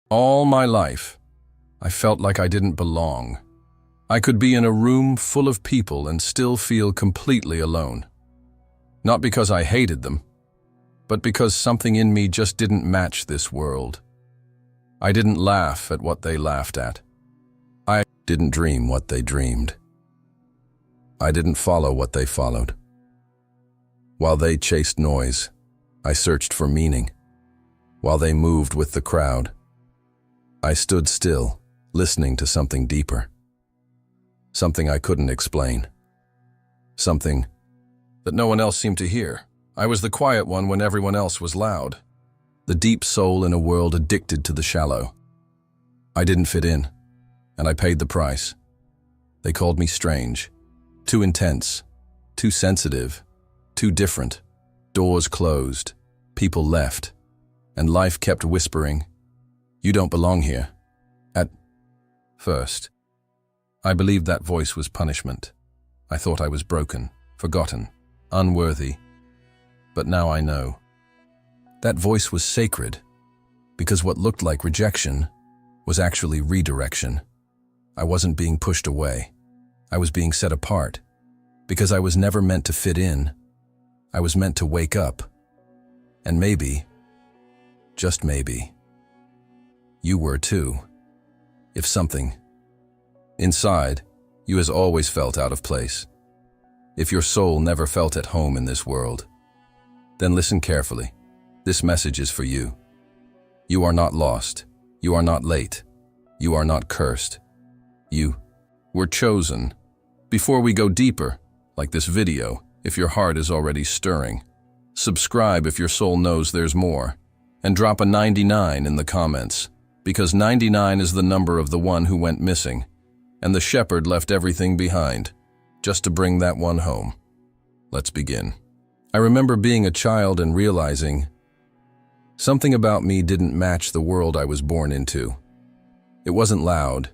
All my life, I felt like I didn't belong. I could be in a room full of people and still feel completely alone. Not because I hated them, but because something in me just didn't match this world. I didn't laugh at what they laughed at. I didn't dream what they dreamed. I didn't follow what they followed. While they chased noise, I searched for meaning. While they moved with the crowd, I stood still, listening to something deeper. Something I couldn't explain. Something that no one else seemed to hear. I was the quiet one when everyone else was loud. The deep soul in a world addicted to the shallow. I didn't fit in, and I paid the price. They called me strange, too intense, too sensitive, too different. Doors closed, people left, and life kept whispering, "You don't belong here." At first, I believed that voice was punishment. I thought I was broken, forgotten, unworthy. But now I know. That voice was sacred, because what looked like rejection was actually redirection. I wasn't being pushed away. I was being set apart, because I was never meant to fit in. I was meant to wake up. And maybe, just maybe, you were too. If something inside you has always felt out of place, if your soul never felt at home in this world, then listen carefully. This message is for you. You are not lost. You are not late. You are not cursed. You were chosen. Before we go deeper, like this video, if your heart is already stirring, subscribe if your soul knows there's more, and drop a 99 in the comments, because 99 is the number of the one who went missing, and the shepherd left everything behind, just to bring that one home. Let's begin. I remember being a child and realizing something about me didn't match the world I was born into. It wasn't loud.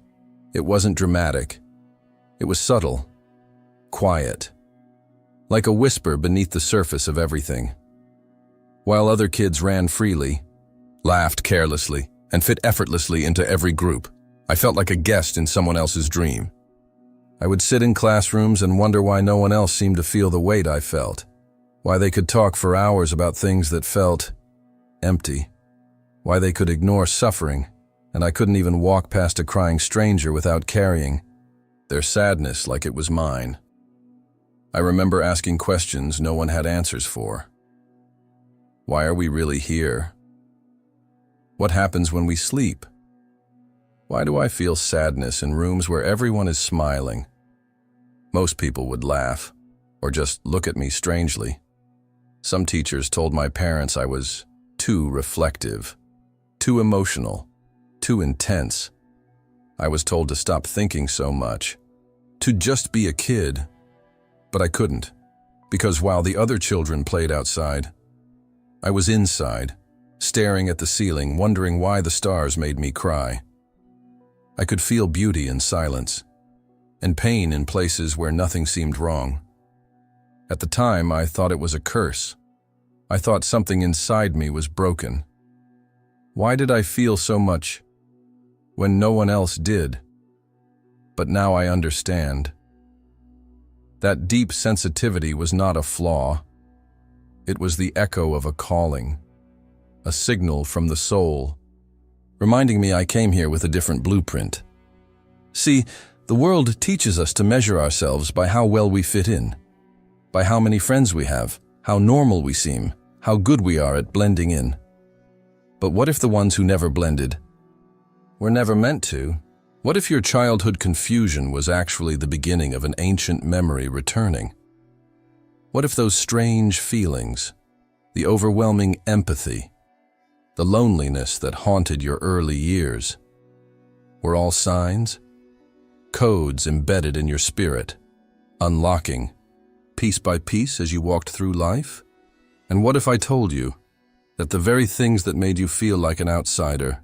It wasn't dramatic. It was subtle, quiet, like a whisper beneath the surface of everything. While other kids ran freely, laughed carelessly, and fit effortlessly into every group, I felt like a guest in someone else's dream. I would sit in classrooms and wonder why no one else seemed to feel the weight I felt, why they could talk for hours about things that felt empty, why they could ignore suffering, and I couldn't even walk past a crying stranger without carrying their sadness like it was mine. I remember asking questions no one had answers for. Why are we really here? What happens when we sleep? Why do I feel sadness in rooms where everyone is smiling? Most people would laugh, or just look at me strangely. Some teachers told my parents I was too reflective, too emotional, too intense. I was told to stop thinking so much, to just be a kid. But I couldn't, because while the other children played outside, I was inside, staring at the ceiling, wondering why the stars made me cry. I could feel beauty in silence, and pain in places where nothing seemed wrong. At the time, I thought it was a curse. I thought something inside me was broken. Why did I feel so much when no one else did? But now I understand. That deep sensitivity was not a flaw. It was the echo of a calling, a signal from the soul, reminding me I came here with a different blueprint. See, the world teaches us to measure ourselves by how well we fit in, by how many friends we have, how normal we seem, how good we are at blending in. But what if the ones who never blended were never meant to? What if your childhood confusion was actually the beginning of an ancient memory returning? What if those strange feelings, the overwhelming empathy, the loneliness that haunted your early years, were all signs, codes embedded in your spirit, unlocking piece by piece as you walked through life? And what if I told you that the very things that made you feel like an outsider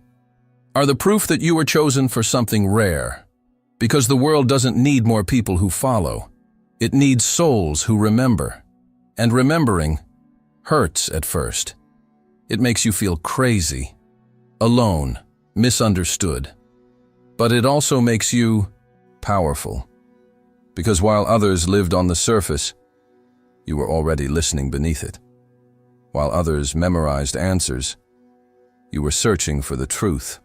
are the proof that you were chosen for something rare? Because the world doesn't need more people who follow. It needs souls who remember. And remembering hurts at first. It makes you feel crazy, alone, misunderstood. But it also makes you powerful. Because while others lived on the surface, you were already listening beneath it. While others memorized answers, you were searching for the truth.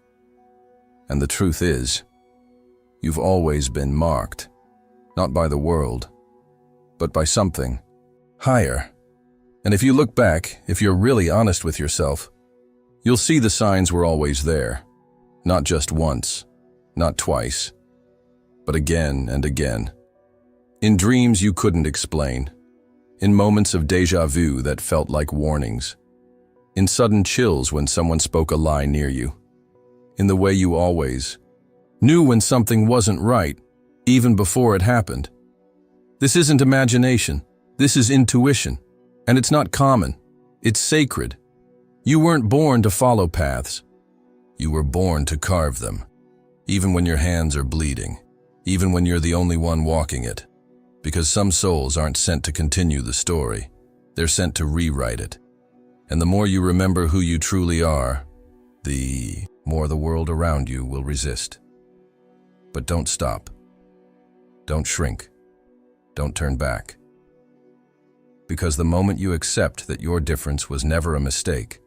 And the truth is, you've always been marked, not by the world, but by something higher. And if you look back, if you're really honest with yourself, you'll see the signs were always there. Not just once, not twice, but again and again. In dreams you couldn't explain. In moments of déjà vu that felt like warnings. In sudden chills when someone spoke a lie near you. In the way you always knew when something wasn't right, even before it happened. This isn't imagination. This is intuition. And it's not common. It's sacred. You weren't born to follow paths. You were born to carve them. Even when your hands are bleeding. Even when you're the only one walking it. Because some souls aren't sent to continue the story. They're sent to rewrite it. And the more you remember who you truly are, the more the world around you will resist. But don't stop. Don't shrink. Don't turn back. Because the moment you accept that your difference was never a mistake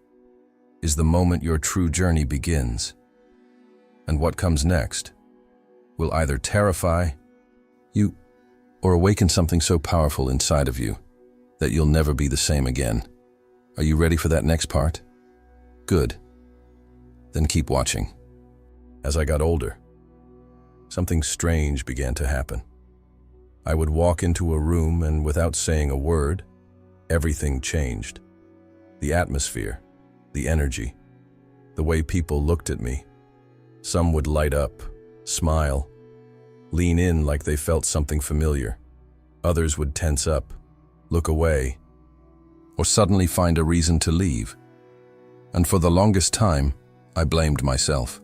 is the moment your true journey begins. And what comes next will either terrify you or awaken something so powerful inside of you that you'll never be the same again. Are you ready for that next part? Good. Then keep watching. As I got older, something strange began to happen. I would walk into a room and without saying a word, everything changed. The atmosphere, the energy, the way people looked at me. Some would light up, smile, lean in like they felt something familiar. Others would tense up, look away, or suddenly find a reason to leave. And for the longest time, I blamed myself.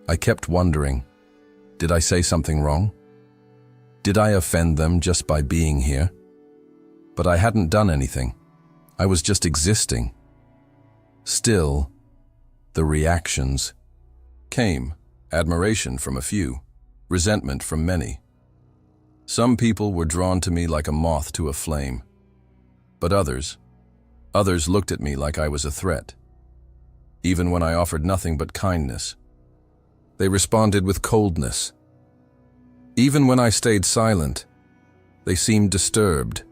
I kept wondering, did I say something wrong? Did I offend them just by being here? But I hadn't done anything. I was just existing. Still, the reactions came. Admiration from a few, resentment from many. Some people were drawn to me like a moth to a flame. But others looked at me like I was a threat. Even when I offered nothing but kindness, they responded with coldness. Even when I stayed silent, they seemed disturbed.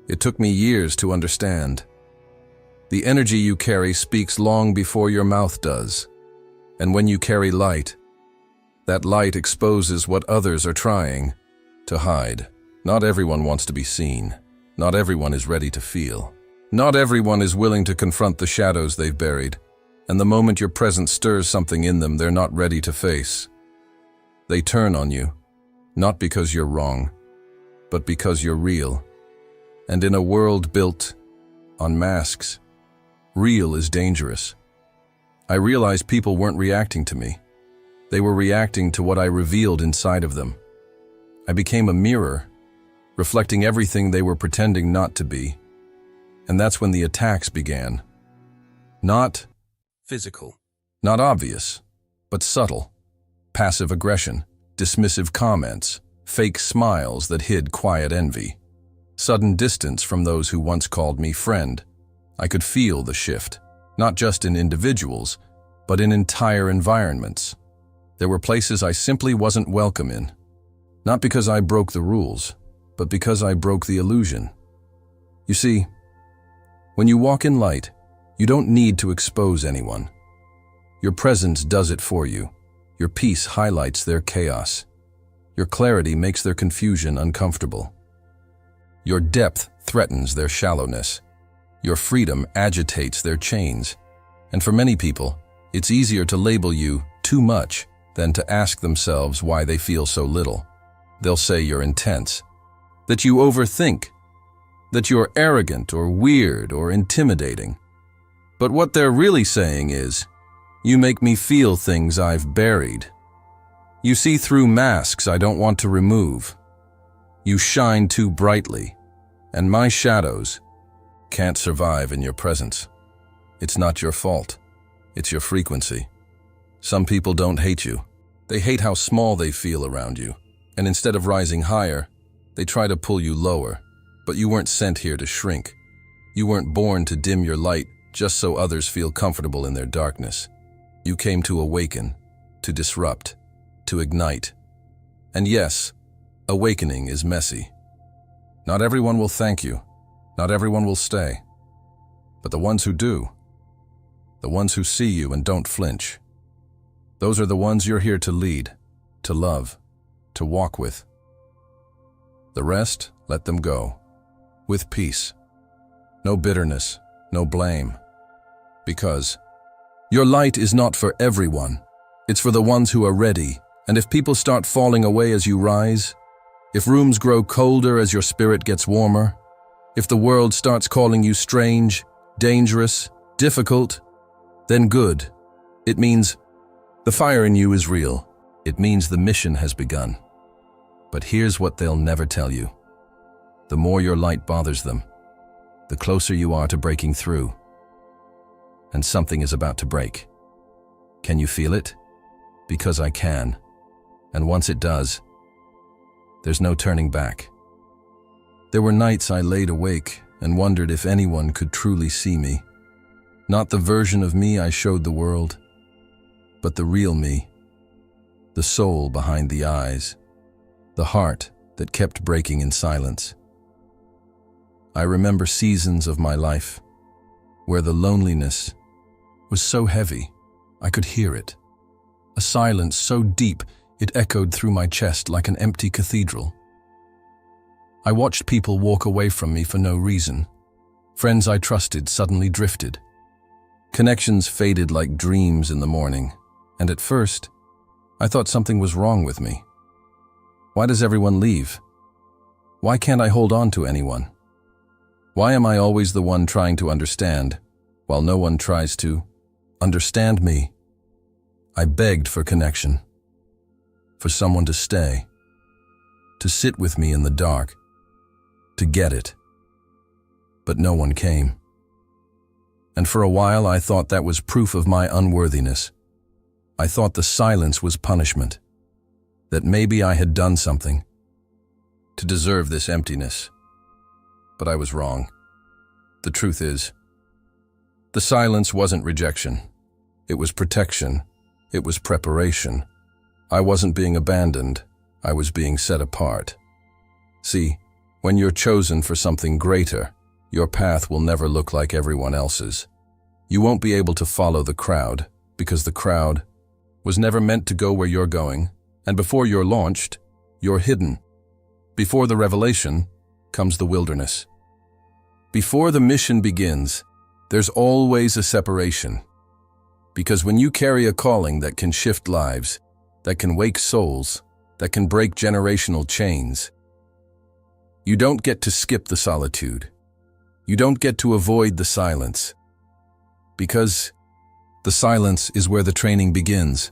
It took me years to understand. The energy you carry speaks long before your mouth does. And when you carry light, that light exposes what others are trying to hide. Not everyone wants to be seen. Not everyone is ready to feel. Not everyone is willing to confront the shadows they've buried. And the moment your presence stirs something in them they're not ready to face. They turn on you, not because you're wrong, but because you're real. And in a world built on masks, real is dangerous. I realized people weren't reacting to me. They were reacting to what I revealed inside of them. I became a mirror, reflecting everything they were pretending not to be. And that's when the attacks began. Not physical, not obvious, but subtle. Passive aggression, dismissive comments, fake smiles that hid quiet envy. Sudden distance from those who once called me friend. I could feel the shift, not just in individuals, but in entire environments. There were places I simply wasn't welcome in. Not because I broke the rules, but because I broke the illusion. You see, when you walk in light, you don't need to expose anyone. Your presence does it for you. Your peace highlights their chaos. Your clarity makes their confusion uncomfortable. Your depth threatens their shallowness. Your freedom agitates their chains. And for many people, it's easier to label you too much than to ask themselves why they feel so little. They'll say you're intense, that you overthink, that you're arrogant or weird or intimidating. But what they're really saying is, you make me feel things I've buried. You see through masks I don't want to remove. You shine too brightly, and my shadows can't survive in your presence. It's not your fault. It's your frequency. Some people don't hate you. They hate how small they feel around you. And instead of rising higher, they try to pull you lower. But you weren't sent here to shrink. You weren't born to dim your light just so others feel comfortable in their darkness. You came to awaken, to disrupt, to ignite. And yes, awakening is messy. Not everyone will thank you. Not everyone will stay. But the ones who do, the ones who see you and don't flinch, those are the ones you're here to lead, to love, to walk with. The rest, let them go, with peace. No bitterness, no blame. Because your light is not for everyone. It's for the ones who are ready. And if people start falling away as you rise, if rooms grow colder as your spirit gets warmer, if the world starts calling you strange, dangerous, difficult, then good. It means the fire in you is real. It means the mission has begun. But here's what they'll never tell you. The more your light bothers them, the closer you are to breaking through. And something is about to break. Can you feel it? Because I can. And once it does, there's no turning back. There were nights I laid awake and wondered if anyone could truly see me. Not the version of me I showed the world, but the real me. The soul behind the eyes. The heart that kept breaking in silence. I remember seasons of my life where the loneliness was so heavy I could hear it. A silence so deep it echoed through my chest like an empty cathedral. I watched people walk away from me for no reason. Friends I trusted suddenly drifted. Connections faded like dreams in the morning, and at first, I thought something was wrong with me. Why does everyone leave? Why can't I hold on to anyone? Why am I always the one trying to understand, while no one tries to understand me? I begged for connection, for someone to stay, to sit with me in the dark, to get it. But no one came. And for a while I thought that was proof of my unworthiness. I thought the silence was punishment, that maybe I had done something to deserve this emptiness. But I was wrong. The truth is, the silence wasn't rejection. It was protection. It was preparation. I wasn't being abandoned. I was being set apart. See, when you're chosen for something greater, your path will never look like everyone else's. You won't be able to follow the crowd, because the crowd was never meant to go where you're going, and before you're launched, you're hidden. Before the revelation comes the wilderness. Before the mission begins, there's always a separation. Because when you carry a calling that can shift lives, that can wake souls, that can break generational chains, you don't get to skip the solitude. You don't get to avoid the silence. Because the silence is where the training begins.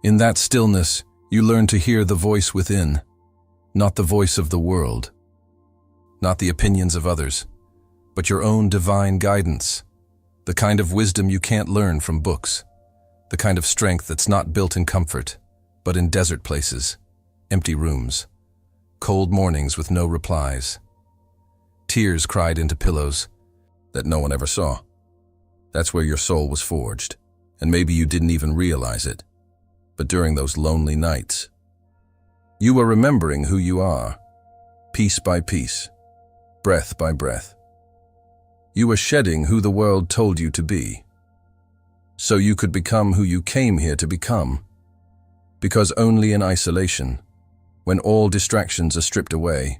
In that stillness, you learn to hear the voice within, not the voice of the world, not the opinions of others, but your own divine guidance, the kind of wisdom you can't learn from books, the kind of strength that's not built in comfort, but in desert places, empty rooms, cold mornings with no replies, tears cried into pillows that no one ever saw. That's where your soul was forged, and maybe you didn't even realize it. But during those lonely nights, you were remembering who you are, piece by piece, breath by breath. You were shedding who the world told you to be, so you could become who you came here to become. Because only in isolation, when all distractions are stripped away,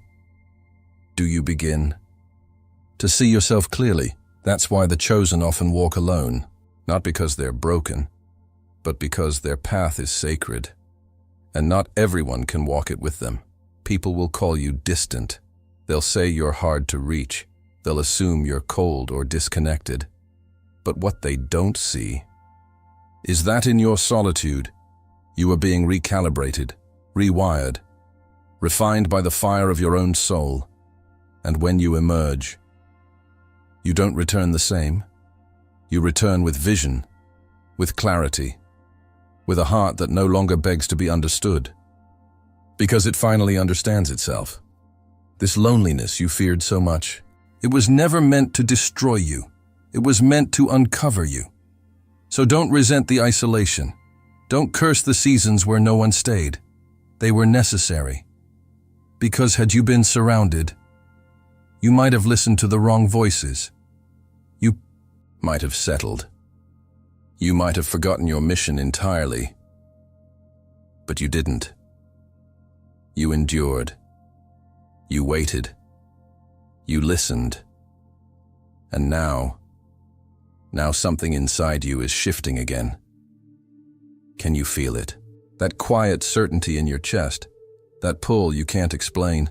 do you begin to see yourself clearly. That's why the chosen often walk alone, not because they're broken, but because their path is sacred. And not everyone can walk it with them. People will call you distant. They'll say you're hard to reach. They'll assume you're cold or disconnected. But what they don't see is that in your solitude, you are being recalibrated, rewired, refined by the fire of your own soul. And when you emerge, you don't return the same. You return with vision, with clarity, with a heart that no longer begs to be understood, because it finally understands itself. This loneliness you feared so much, it was never meant to destroy you. It was meant to uncover you. So don't resent the isolation. Don't curse the seasons where no one stayed. They were necessary. Because had you been surrounded, you might have listened to the wrong voices. You might have settled. You might have forgotten your mission entirely. But you didn't. You endured. You waited. You listened. And now something inside you is shifting again. Can you feel it? That quiet certainty in your chest, that pull you can't explain,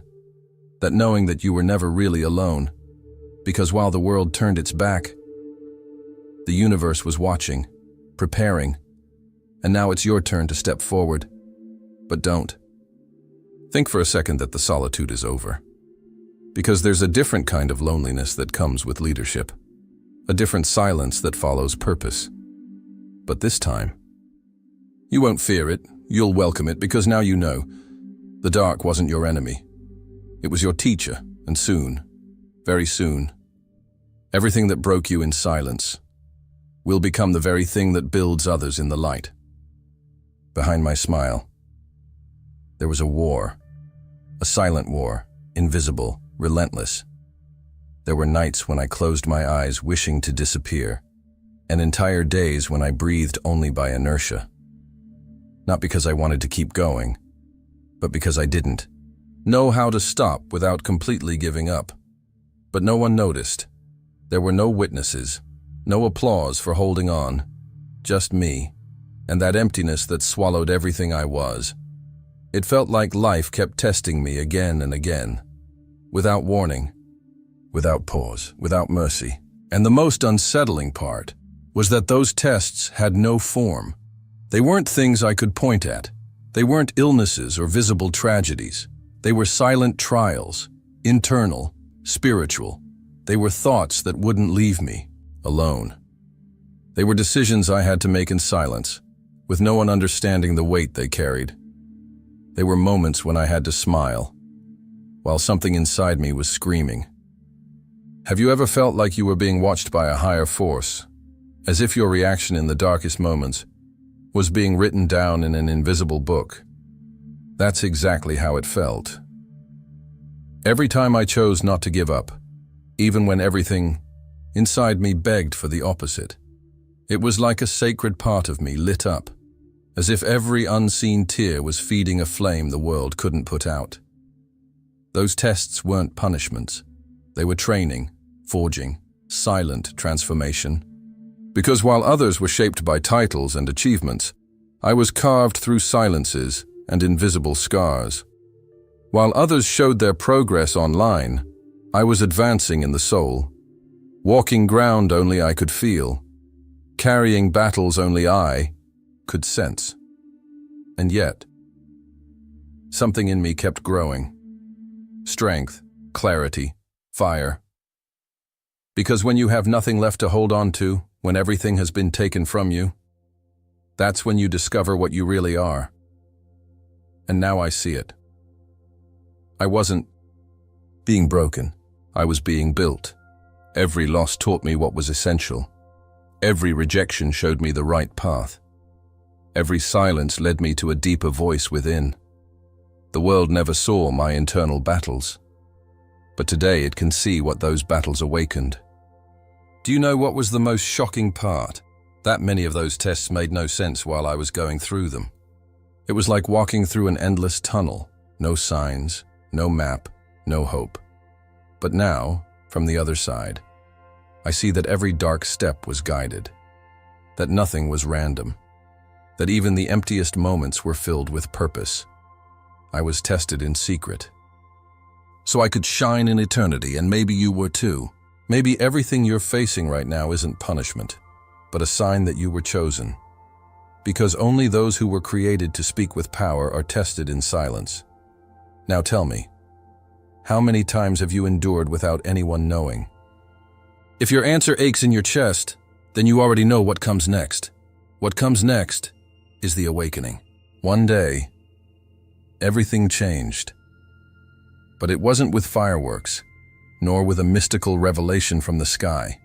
that knowing that you were never really alone, because while the world turned its back, the universe was watching, preparing, and now it's your turn to step forward. But don't. Think for a second that the solitude is over. Because there's a different kind of loneliness that comes with leadership, a different silence that follows purpose. But this time, you won't fear it, you'll welcome it, because now you know the dark wasn't your enemy. It was your teacher, and soon, very soon, everything that broke you in silence will become the very thing that builds others in the light. Behind my smile, there was a war, a silent war, invisible, relentless. There were nights when I closed my eyes wishing to disappear, and entire days when I breathed only by inertia. Not because I wanted to keep going, but because I didn't know how to stop without completely giving up. But no one noticed. There were no witnesses, no applause for holding on, just me, and that emptiness that swallowed everything I was. It felt like life kept testing me again and again, without warning, without pause, without mercy. And the most unsettling part was that those tests had no form. They weren't things I could point at. They weren't illnesses or visible tragedies. They were silent trials, internal, spiritual. They were thoughts that wouldn't leave me alone. They were decisions I had to make in silence, with no one understanding the weight they carried. They were moments when I had to smile, while something inside me was screaming. Have you ever felt like you were being watched by a higher force, as if your reaction in the darkest moments was being written down in an invisible book? That's exactly how it felt. Every time I chose not to give up, even when everything inside me begged for the opposite, it was like a sacred part of me lit up, as if every unseen tear was feeding a flame the world couldn't put out. Those tests weren't punishments. They were training, forging, silent transformation. Because while others were shaped by titles and achievements, I was carved through silences and invisible scars. While others showed their progress online, I was advancing in the soul, walking ground only I could feel, carrying battles only I could sense. And yet, something in me kept growing. Strength, clarity, fire. Because when you have nothing left to hold on to, when everything has been taken from you, that's when you discover what you really are. And now I see it. I wasn't being broken. I was being built. Every loss taught me what was essential. Every rejection showed me the right path. Every silence led me to a deeper voice within. The world never saw my internal battles, but today it can see what those battles awakened. Do you know what was the most shocking part? That many of those tests made no sense while I was going through them. It was like walking through an endless tunnel, no signs, no map, no hope. But now, from the other side, I see that every dark step was guided, that nothing was random, that even the emptiest moments were filled with purpose. I was tested in secret, so I could shine in eternity, and maybe you were too. Maybe everything you're facing right now isn't punishment, but a sign that you were chosen. Because only those who were created to speak with power are tested in silence. Now tell me, how many times have you endured without anyone knowing? If your answer aches in your chest, then you already know what comes next. What comes next is the awakening. One day, everything changed. But it wasn't with fireworks, nor with a mystical revelation from the sky.